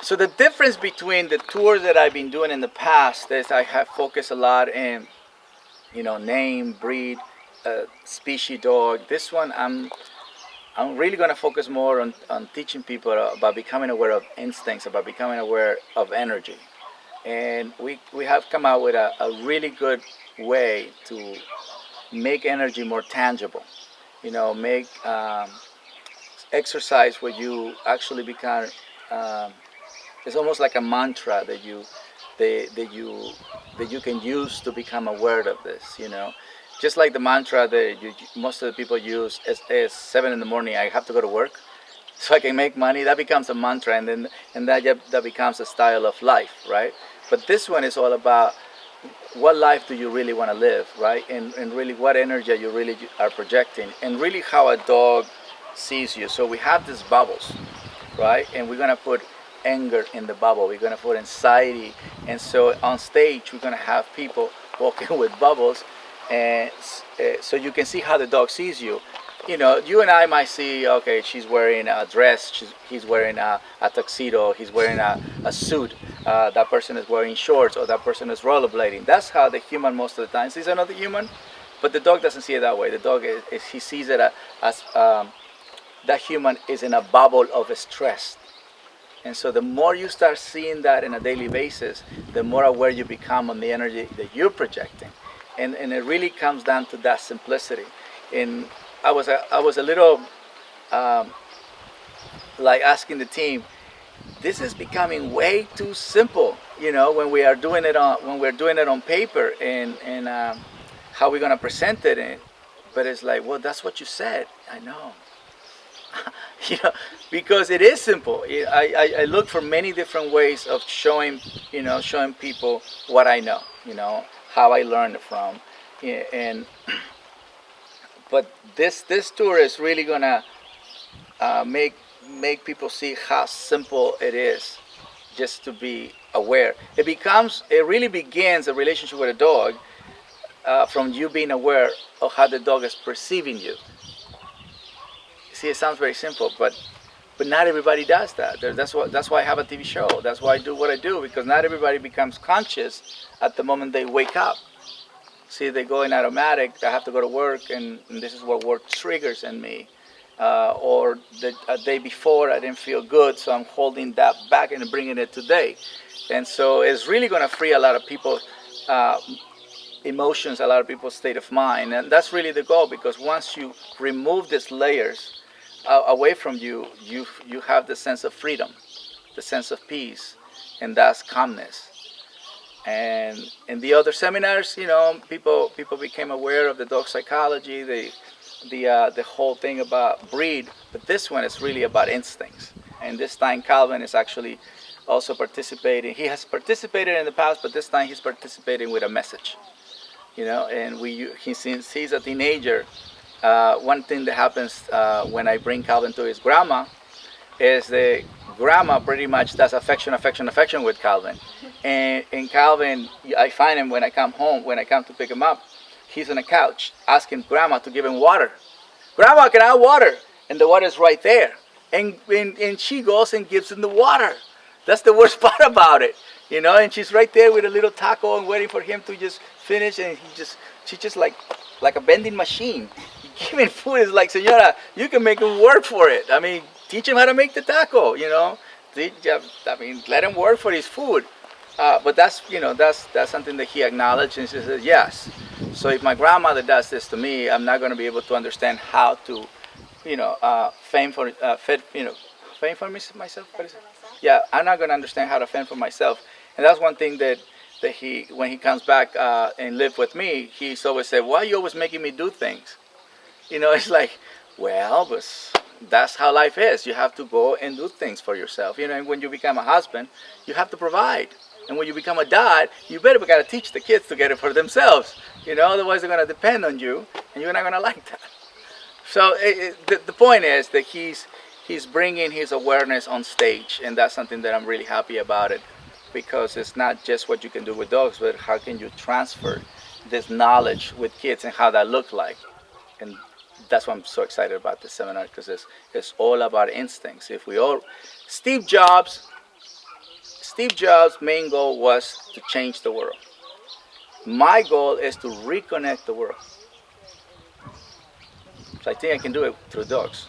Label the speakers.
Speaker 1: So the difference between the tours that I've been doing in the past is I have focused a lot in, name, breed, species dog. This one I'm really going to focus more on teaching people about becoming aware of instincts, about becoming aware of energy. And we have come out with a really good way to make energy more tangible. Make exercise where you actually become. It's almost like a mantra that you can use to become aware of this. Just like the mantra that most of the people use is 7 in the morning. I have to go to work so I can make money. That becomes a mantra, and that becomes a style of life, right? But this one is all about what life do you really want to live, right? And really what energy you really are projecting, and really how a dog sees you. So we have these bubbles, right? And we're gonna put anger in the bubble. We're gonna put anxiety, and so on stage we're gonna have people walking with bubbles, and so you can see how the dog sees you. You and I might see, okay, she's wearing a dress, he's wearing a tuxedo, he's wearing a suit, that person is wearing shorts, or that person is rollerblading. That's how the human most of the time sees another human, but the dog doesn't see it that way. The dog he sees it as that human is in a bubble of stress. And so the more you start seeing that on a daily basis, the more aware you become on the energy that you're projecting. And it really comes down to that simplicity. And I was a little like asking the team, this is becoming way too simple, when we're doing it on paper, and how we're gonna present it. But it's like, well, that's what you said. I know. Because it is simple. I look for many different ways of showing people what I know, how I learned it from, and but this tour is really gonna make people see how simple it is, just to be aware. It really begins a relationship with a dog from you being aware of how the dog is perceiving you. See, it sounds very simple, but not everybody does that. That's why I have a TV show. That's why I do what I do, because not everybody becomes conscious at the moment they wake up. See, they go in automatic. I have to go to work, and this is what work triggers in me. Or a day before I didn't feel good, so I'm holding that back and bringing it today. And so it's really going to free a lot of people's emotions, a lot of people's state of mind. And that's really the goal, because once you remove these layers away from you, you have the sense of freedom, the sense of peace, and that's calmness. And in the other seminars, people became aware of the dog psychology, the whole thing about breed. But this one is really about instincts. And this time Calvin is actually also participating. He has participated in the past, but this time he's participating with a message. And since he's a teenager, one thing that happens when I bring Calvin to his grandma is the grandma pretty much does affection with Calvin. And Calvin, I find him when I come to pick him up, he's on a couch asking grandma to give him water. Grandma, can I have water? And the water is right there. And she goes and gives him the water. That's the worst part about it. And she's right there with a little taco and waiting for him to just finish, and she's just like a vending machine. Giving food is like, Senora, you can make him work for it. I mean, teach him how to make the taco, let him work for his food. But that's something that he acknowledged, and he says, yes. So if my grandmother does this to me, I'm not going to be able to understand how to, fend for myself. What is it? Yeah, I'm not going to understand how to fend for myself. And that's one thing that he, when he comes back and live with me, he's always said, why are you always making me do things? It's like, well, but that's how life is. You have to go and do things for yourself. And when you become a husband, you have to provide. And when you become a dad, you better got to teach the kids to get it for themselves. Otherwise they're going to depend on you, and you're not going to like that. So the point is that he's bringing his awareness on stage, and that's something that I'm really happy about it, because it's not just what you can do with dogs, but how can you transfer this knowledge with kids and how that looks like. And that's why I'm so excited about this seminar, because it's all about instincts. Steve Jobs Steve Jobs' main goal was to change the world. My goal is to reconnect the world. So I think I can do it through dogs.